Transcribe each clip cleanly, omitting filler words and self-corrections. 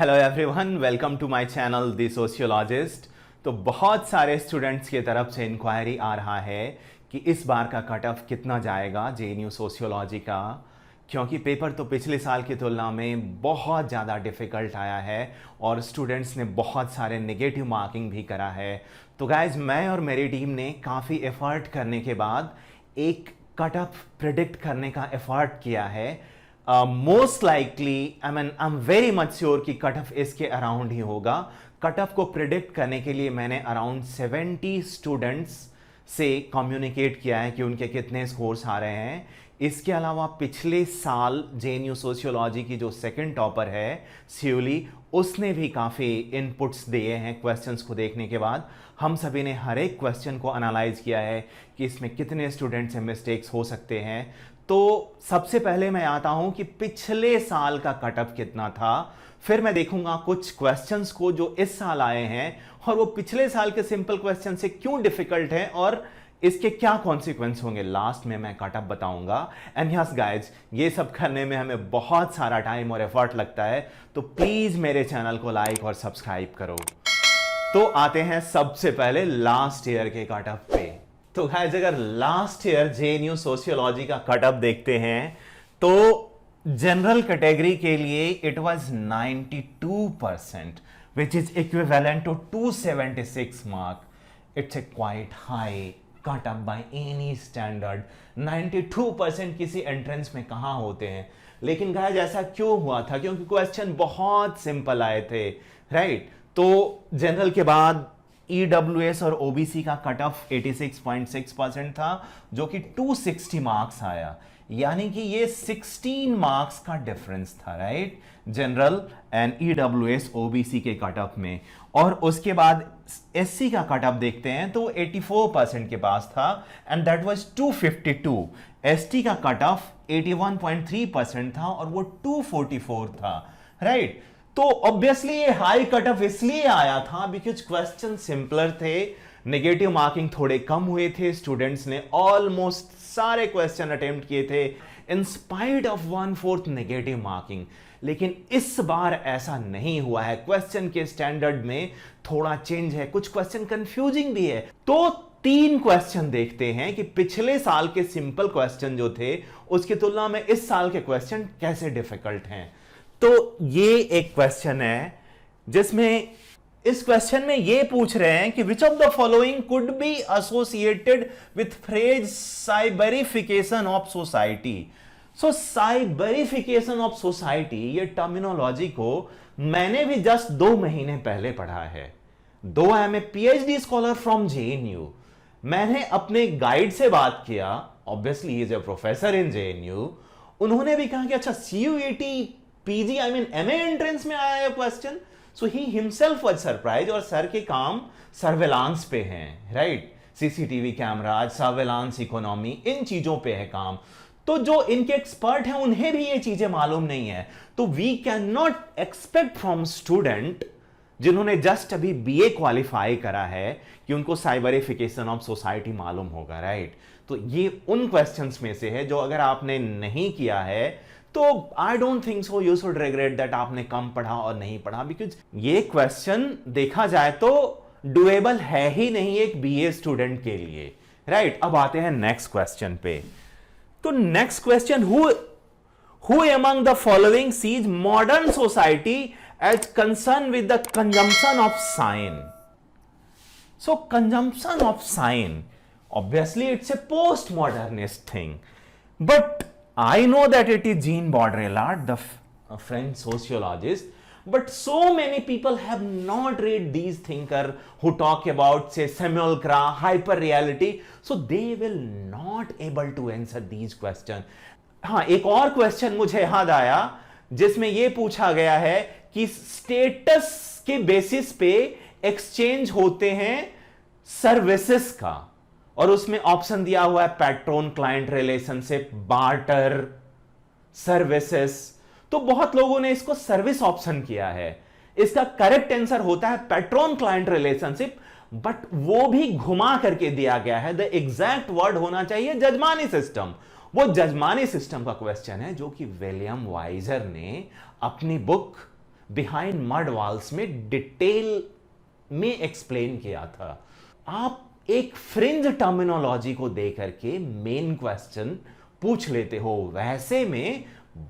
Hello everyone, welcome to my channel the sociologist. तो बहुत सारे स्टूडेंट्स की तरफ से इंक्वायरी आ रहा है कि इस बार का कट ऑफ कितना जाएगा जेएनयू सोशियोलॉजी का, क्योंकि पेपर तो पिछले साल की तुलना में बहुत ज़्यादा डिफ़िकल्ट आया है और स्टूडेंट्स ने बहुत सारे नेगेटिव मार्किंग भी करा है। तो गाइज, मैं और मेरी टीम ने काफ़ी एफर्ट करने के बाद एक कट ऑफ प्रिडिक्ट करने का एफर्ट किया है। Most likely I am very much sure कि कट ऑफ इसके अराउंड ही होगा। कट ऑफ को प्रिडिक्ट करने के लिए मैंने अराउंड 70 स्टूडेंट्स से कम्युनिकेट किया है कि उनके कितने स्कोर्स आ रहे हैं। इसके अलावा पिछले साल जेएनयू सोशियोलॉजी की जो सेकंड टॉपर है सियोली, उसने भी काफ़ी इनपुट्स दिए हैं क्वेश्चंस को देखने के बाद। हम सभी ने हर एक क्वेश्चन को एनालाइज किया है कि इसमें कितने स्टूडेंट्स से मिस्टेक्स हो सकते हैं। तो सबसे पहले मैं आता हूं कि पिछले साल का कट ऑफ कितना था, फिर मैं देखूंगा कुछ क्वेश्चंस को जो इस साल आए हैं और वो पिछले साल के सिंपल क्वेश्चन से क्यों डिफिकल्ट है और इसके क्या कॉन्सिक्वेंस होंगे। लास्ट में मैं कट ऑफ बताऊंगा। एंड यस गाइज, ये सब करने में हमें बहुत सारा टाइम और एफर्ट लगता है, तो प्लीज मेरे चैनल को लाइक और सब्सक्राइब करो। तो आते हैं सबसे पहले लास्ट ईयर के कट ऑफ पे। तो गाइस, अगर लास्ट ईयर जेएनयू सोशियोलॉजी का कट ऑफ देखते हैं तो जनरल कैटेगरी के लिए it was 92%, which is equivalent to 276 mark. It's a quite high cut off by any standard. 92% किसी एंट्रेंस में कहां होते हैं। लेकिन गाइस, ऐसा क्यों हुआ था? क्योंकि क्वेश्चन बहुत सिंपल आए थे, राइट? तो जनरल के बाद ईडब्ल्यूएस और ओबीसी का कट ऑफ 86.6% था, जो कि 260 मार्क्स आया। यानी कि ये 16 मार्क्स का डिफरेंस था, right? General and EWS OBC के कट ऑफ में। और उसके बाद एससी का कट ऑफ देखते हैं तो 84% के पास था एंड दैट वाज 252। एसटी का कट ऑफ 81.3% था और वो 244 था, राइट? तो ऑब्वियसली ये हाई कट ऑफ इसलिए आया था बिकॉज क्वेश्चन सिंपलर थे, नेगेटिव मार्किंग थोड़े कम हुए थे, स्टूडेंट्स ने ऑलमोस्ट सारे क्वेश्चन अटेम्प्ट किए थे in spite of 1/4 negative marking. लेकिन इस बार ऐसा नहीं हुआ है। क्वेश्चन के स्टैंडर्ड में थोड़ा चेंज है, कुछ क्वेश्चन कंफ्यूजिंग भी है। तो 3 क्वेश्चन देखते हैं कि पिछले साल के सिंपल क्वेश्चन जो थे उसकी तुलना में इस साल के क्वेश्चन कैसे डिफिकल्ट हैं। तो ये एक क्वेश्चन है जिसमें इस क्वेश्चन में ये पूछ रहे हैं कि which of the following could be associated with phrase cyberification of society. So cyberification of society, ये टर्मिनोलॉजी को मैंने भी जस्ट 2 महीने पहले पढ़ा है। Though I am a PhD scholar from JNU. मैंने अपने गाइड से बात किया, obviously he is a professor in JNU. उन्होंने भी कहा कि अच्छा, CUET PG I mean MA entrance में आया है question. So he himself was surprise. और सर के काम सर्वेलांस पे हैं, right? CCTV camera, surveillance economy, इन चीजों पे है काम। तो जो इनके एक्सपर्ट हैं उन्हें भी ये चीजें मालूम नहीं है। तो we can not expect from student जिन्होंने जस्ट अभी बीए क्वालिफाई करा है कि उनको साइबरिफिकेशन ऑफ सोसाइटी मालूम होगा, राइट? तो ये उन क्वेश्चंस में से है जो अगर आपने नहीं किया है तो I don't think so you should regret that आपने कम पढ़ा और नहीं पढ़ा, बिकॉज ये क्वेश्चन देखा जाए तो डुएबल है ही नहीं एक बीए स्टूडेंट के लिए, राइट? अब आते हैं नेक्स्ट क्वेश्चन पे। तो next question, who among the following sees modern society as concerned with the consumption of sign. So consumption of sign, obviously it's a postmodernist thing, but I know that it is Jean Baudrillard, the French sociologist, but so many people have not read these thinkers who talk about, say, simulacra, hyper reality, so they will not able to answer these questions. हाँ, एक और question मुझे याद आया जिसमें यह पूछा गया है कि स्टेटस के बेसिस पे एक्सचेंज होते हैं सर्विसेज का, और उसमें ऑप्शन दिया हुआ है patron client relationship, barter, services. तो बहुत लोगों ने इसको सर्विस ऑप्शन किया है। इसका करेक्ट आंसर होता है पैट्रोन क्लाइंट रिलेशनशिप, बट वो भी घुमा करके दिया गया है। द एग्जैक्ट वर्ड होना चाहिए जजमानी सिस्टम। वो जजमानी सिस्टम का क्वेश्चन है जो कि विलियम वाइजर ने अपनी बुक बिहाइंड मड वॉल्स में डिटेल में एक्सप्लेन किया था। आप एक फ्रिंज टर्मिनोलॉजी को देकर के मेन क्वेश्चन पूछ लेते हो, वैसे में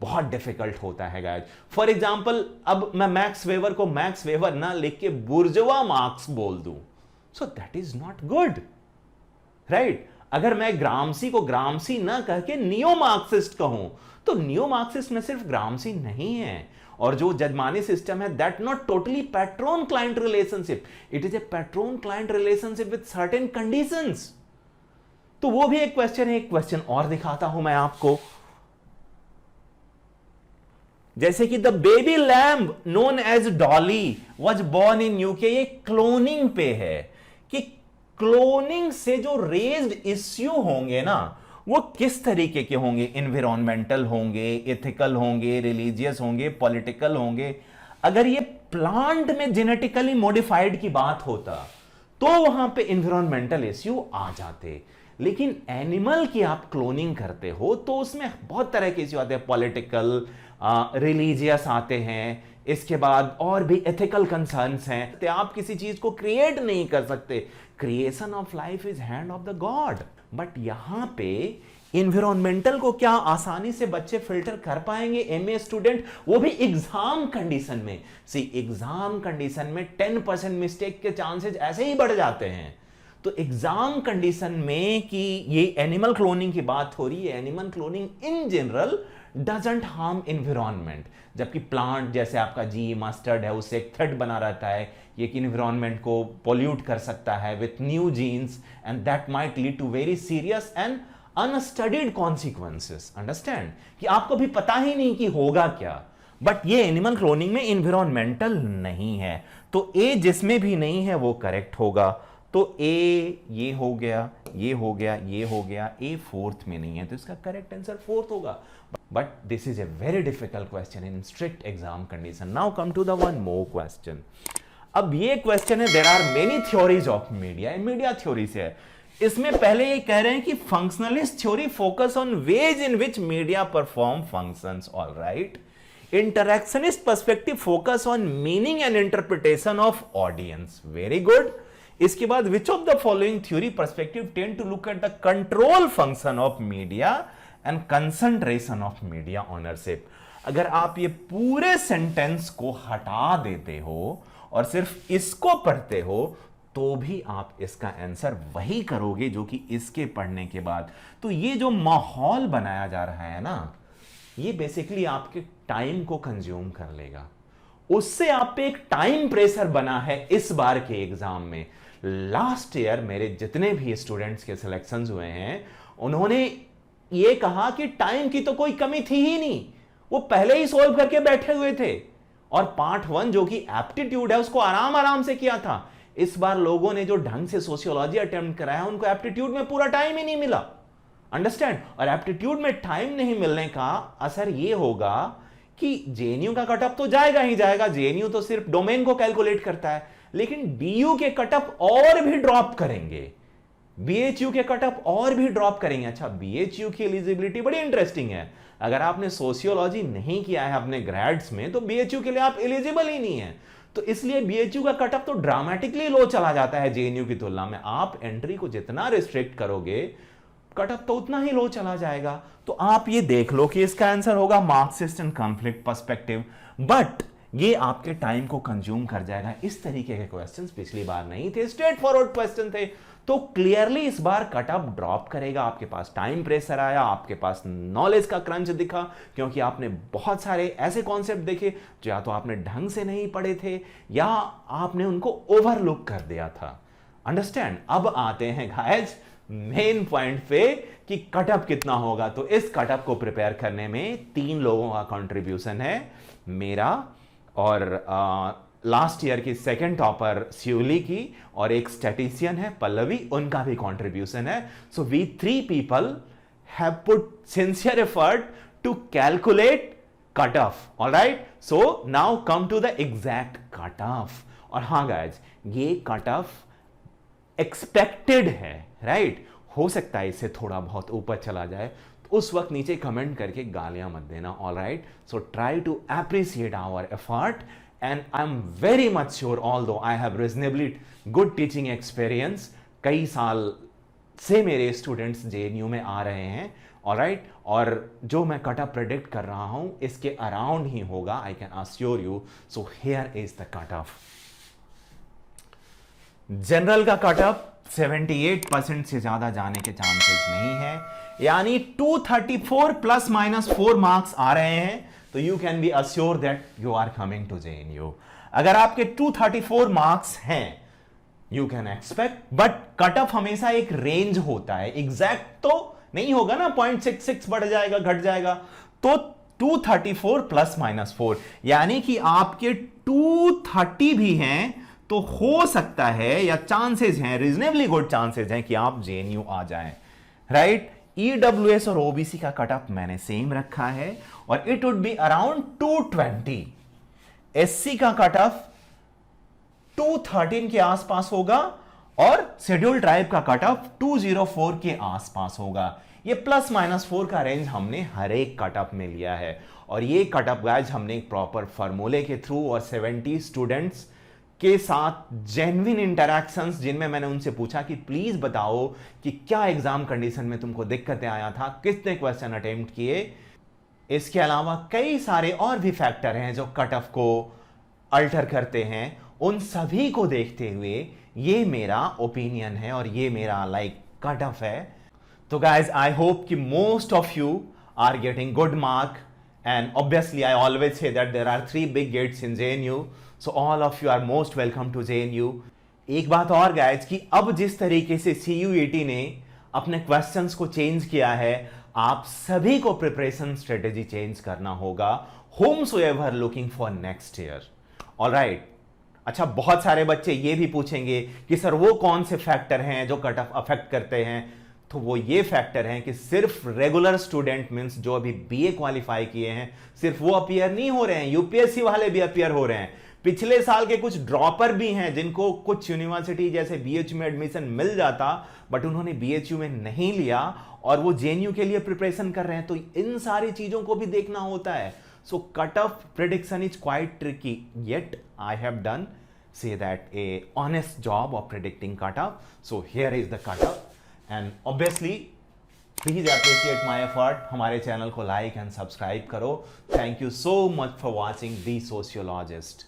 बहुत डिफिकल्ट होता है गाइस। फॉर एग्जांपल, अब मैं मैक्स वेवर को मैक्स वेवर ना लिख के बुर्जवा मार्क्स बोल दूं, so that is not good, right. अगर मैं ग्रामसी को ग्रामसी ना कह के नियो मार्क्सिस्ट कहूं, तो नियो मार्क्सिस्ट में सिर्फ ग्रामसी नहीं है, और जो जजमानी सिस्टम है that not totally patron client relationship, it is a patron client relationship with certain conditions. तो वो भी एक क्वेश्चन है। एक क्वेश्चन और दिखाता हूं मैं आपको, जैसे कि the baby lamb known as Dolly was born in UK. ये क्लोनिंग पे है कि क्लोनिंग से जो रेज्ड इश्यू होंगे ना, वो किस तरीके के होंगे, एनवायरमेंटल होंगे, एथिकल होंगे, रिलीजियस होंगे, पॉलिटिकल होंगे। अगर ये प्लांट में जेनेटिकली मॉडिफाइड की बात होता तो वहां पे एनवायरमेंटल इश्यू आ जाते, लेकिन एनिमल की आप क्लोनिंग करते हो तो उसमें बहुत तरह के इश्यू आते हैं, पॉलिटिकल, रिलीजियस आते हैं, इसके बाद और भी एथिकल कंसर्न्स हैं। तो आप किसी चीज को क्रिएट नहीं कर सकते, creation of life is hand of the God. But यहां पे एनवायरमेंटल को क्या आसानी से बच्चे फिल्टर कर पाएंगे, एमए स्टूडेंट, वो भी एग्जाम कंडीशन में। सी एग्जाम कंडीशन में 10% मिस्टेक के चांसेस ऐसे ही बढ़ जाते हैं। तो एग्जाम कंडीशन में कि ये एनिमल क्लोनिंग की बात हो रही है, animal cloning in general doesn't harm environment, जबकि प्लांट जैसे आपका जी मस्टर्ड है उससे एक थ्रेट बना रहता है, ये कि एनवायरनमेंट को पोल्यूट कर सकता है with new genes and that might lead to very serious and unstudied consequences. Understand कि आपको भी पता ही नहीं कि होगा क्या। बट ये एनिमल क्लोनिंग में एनवायरमेंटल नहीं है, तो ए जिसमें भी नहीं है वो करेक्ट होगा। तो ए ये हो गया, ये हो गया, ये हो गया, ए फोर्थ में नहीं है, तो इसका करेक्ट आंसर फोर्थ होगा। But this is a very difficult question in strict exam condition. Now come to the one more question. अब ये क्वेश्चन है, there are many theories of media, media theory से है। इसमें पहले ये कह रहे हैं कि functionalist theory focus on ways in which media perform functions, alright. Interactionist perspective focus on meaning and interpretation of audience, very good. इसके बाद which of the following theory perspective tend to look at the control function of media and concentration of media ownership. अगर आप ये पूरे sentence को हटा देते हो और सिर्फ इसको पढ़ते हो तो भी आप इसका आंसर वही करोगे जो कि इसके पढ़ने के बाद। तो ये जो माहौल बनाया जा रहा है ना, ये बेसिकली आपके टाइम को कंज्यूम कर लेगा, उससे आप पे एक टाइम प्रेशर बना है इस बार के एग्जाम में। लास्ट ईयर मेरे जितने भी स्टूडेंट्स के सिलेक्शंस हुए हैं, उन्होंने ये कहा कि टाइम की तो कोई कमी थी ही नहीं, वो पहले ही सॉल्व करके बैठे हुए थे, और पार्ट 1 जो कि एप्टीट्यूड है उसको आराम आराम से किया था। इस बार लोगों ने जो ढंग से सोशियोलॉजी अटेम्प्ट कराया, उनको एप्टीट्यूड में पूरा टाइम ही नहीं मिला, अंडरस्टैंड। और एप्टीट्यूड में टाइम नहीं मिलने का असर यह होगा कि जेएनयू का कटअप तो जाएगा ही जाएगा, जेएनयू तो सिर्फ डोमेन को कैलकुलेट करता है, लेकिन डीयू के कटअप और भी ड्रॉप करेंगे, बीएचयू के कटअप और भी ड्रॉप करेंगे। अच्छा, बीएचयू की एलिजिबिलिटी बड़ी इंटरेस्टिंग है। अगर आपने सोशियोलॉजी नहीं किया है अपने ग्रेड्स में तो बीएचयू के लिए आप एलिजिबल ही नहीं है, तो इसलिए बीएचयू का कटअप तो ड्रामेटिकली लो चला जाता है जेएनयू की तुलना में। आप एंट्री को जितना रिस्ट्रिक्ट करोगे, कटअप तो उतना ही लो चला जाएगा। तो आप ये देख लो कि इसका आंसर होगा Marxist and conflict perspective, but ये आपके टाइम को कंज्यूम कर जाएगा। इस तरीके के क्वेश्चंस पिछली बार नहीं थे, स्ट्रेट फॉरवर्ड क्वेश्चन थे, तो क्लियरली इस बार कटअप ड्रॉप करेगा। आपके पास टाइम प्रेशर आया, आपके पास नॉलेज का क्रंच दिखा, क्योंकि आपने बहुत सारे ऐसे कॉन्सेप्ट देखे जो या तो आपने ढंग से नहीं पढ़े थे या आपने उनको ओवरलुक कर दिया था, अंडरस्टैंड। अब आते हैं गाइस मेन पॉइंट पे कि कटअप कितना होगा। तो इस कटअप को प्रिपेयर करने में 3 लोगों का कंट्रीब्यूशन है, मेरा और लास्ट ईयर की सेकंड टॉपर स्यूली की, और एक स्टैटिस्टिशियन है पल्लवी, उनका भी कंट्रीब्यूशन है। So we 3 people have put sincere effort to calculate cut off, alright. So now come to the exact cut off. और हाँ गाइज, ये कट ऑफ एक्सपेक्टेड है, राइट। हो सकता है इससे थोड़ा बहुत ऊपर चला जाए, तो उस वक्त नीचे कमेंट करके गालियां मत देना, alright. So try to appreciate our effort and I'm very much sure, although I have reasonably good teaching experience, कई साल से मेरे स्टूडेंट्स जेएनयू में आ रहे हैं, ऑलराइट, और जो मैं कट ऑफ प्रेडिक्ट कर रहा हूं इसके अराउंड ही होगा, I can assure you. So here is the cut off. General का कट ऑफ 78% से ज्यादा जाने के चांसेस नहीं है, यानी 234 प्लस माइनस 4 मार्क्स आ रहे हैं, तो you can be assure that you are coming to JNU. अगर आपके 234 मार्क्स हैं, you can expect, but cut off हमेशा एक रेंज होता है, एग्जैक्ट तो नहीं होगा ना, 0.66 बढ़ जाएगा घट जाएगा. तो 234 प्लस माइनस 4, यानी कि आपके 230 भी हैं तो हो सकता है, या चांसेस हैं, रीजनेबली गुड चांसेस हैं कि आप जेएनयू आ जाएं, राइट. ईडब्ल्यूएस और ओबीसी का कट ऑफ मैंने सेम रखा है और it would be around 220. SC का कट ऑफ 213 के आसपास होगा और शेड्यूल ट्राइब का कट ऑफ 204 के आसपास होगा. ये प्लस माइनस 4 का रेंज हमने हर एक कट ऑफ में लिया है, और ये कट ऑफ गाइस हमने एक प्रॉपर फार्मूले के थ्रू और 70 स्टूडेंट्स के साथ जेन्युइन इंटरैक्शंस, जिनमें मैंने उनसे पूछा कि प्लीज बताओ कि क्या एग्जाम कंडीशन में तुमको दिक्कतें आया था, कितने क्वेश्चन अटेम्प्ट किए. इसके अलावा कई सारे और भी फैक्टर हैं जो कट ऑफ को अल्टर करते हैं. उन सभी को देखते हुए ये मेरा ओपिनियन है और ये मेरा कट ऑफ है. तो गाइज आई होप कि most of you are getting good mark, and obviously I always say that there are 3 big gates in JNU, so all of you are most welcome to JNU. एक बात और guys कि अब जिस तरीके से CUET ने अपने क्वेश्चंस को चेंज किया है, आप सभी को प्रिपरेशन स्ट्रेटेजी चेंज करना होगा, whomsoever looking for next year. Alright. अच्छा, बहुत सारे बच्चे ये भी पूछेंगे कि सर वो कौन से फैक्टर हैं जो कट ऑफ अफेक्ट करते हैं. तो वो ये फैक्टर हैं कि सिर्फ रेगुलर स्टूडेंट मींस जो अभी बीए क्वालिफाई किए हैं, सिर्फ वो अपीयर नहीं हो रहे हैं, यूपीएससी वाले भी अपीयर हो रहे हैं. पिछले साल के कुछ ड्रॉपर भी हैं जिनको कुछ यूनिवर्सिटी जैसे बीएचयू में एडमिशन मिल जाता, बट उन्होंने बीएचयू में नहीं लिया और वो जेएनयू के लिए प्रिपरेशन कर रहे हैं. तो इन सारी चीजों को भी देखना होता है. So cutoff prediction is quite tricky, yet I have done, say that, a honest job of predicting cutoff. So here is the cutoff, and obviously please appreciate my effort. हमारे चैनल को like and subscribe करो. Thank you so much for watching The Sociologist.